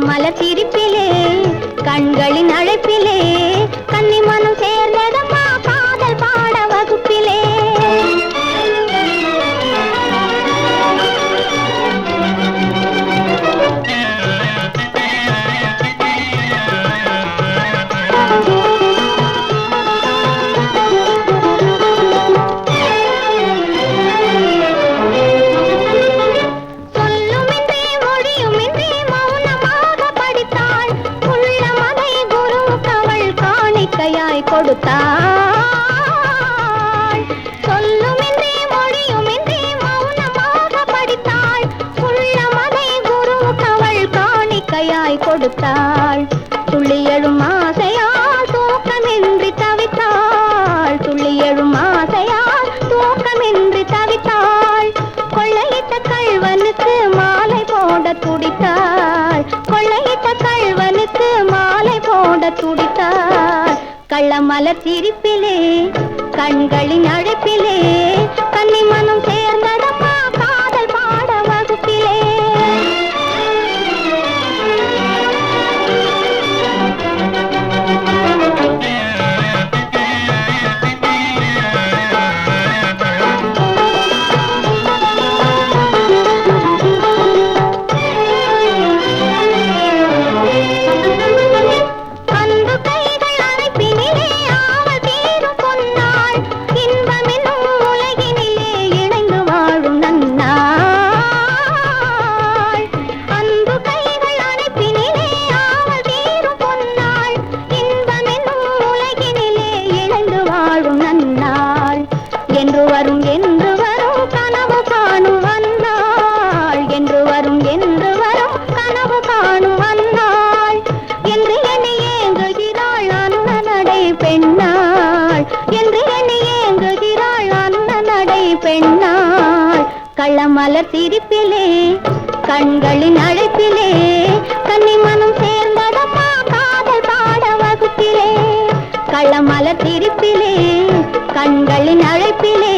கள்ளமலர் சிரிப்பிலே கண்களின் அழைப்பிலே கன்னி மனம் சேர்ந்ததம்மா காதல் பாட வகுப்பிலே. கொடுத்தாள் சொல்லுமின்றி மொழியுமின்றி மௌனமாக படித்தாள். உள்ளமதை குருவுக்கவள் காணிக்கையாய் கொடுத்தாள். துள்ளி எழும் ஆசையால் தூக்கமின்றி தவித்தாள். துள்ளி எழும் ஆசையால் தூக்கமின்றி தவித்தாள். கொள்ளையிட்ட கள்வனுக்கு மாலை போட துடித்தாள். கொள்ளையிட்ட கள்வனுக்கு மாலை போட துடித்தாள். கள்ளமலர் சிரிப்பிலே கண்களின் அழைப்பிலே கன்னி மனம் சேர்ந்ததம்மா காதல் பாட வகுப்பிலே. என்று வரும் என்று வரும் கனவு காணும் அந்நாள். என்று வரும் என்று வரும் கனவு காணும் அந்நாள். என்று எண்ணி ஏங்குகிறாள் அன்னநடை பெண்ணாள். என்று எண்ணி ஏங்குகிறாள் அன்னநடை பெண்ணாள். கள்ளமலர் சிரிப்பிலே கண்களின் அழைப்பிலே கன்னி மனம் சேர்ந்ததம்மா காதல் பாட வகுப்பிலே. கள்ளமலர் சிரிப்பிலே கண்களின் அழைப்பிலே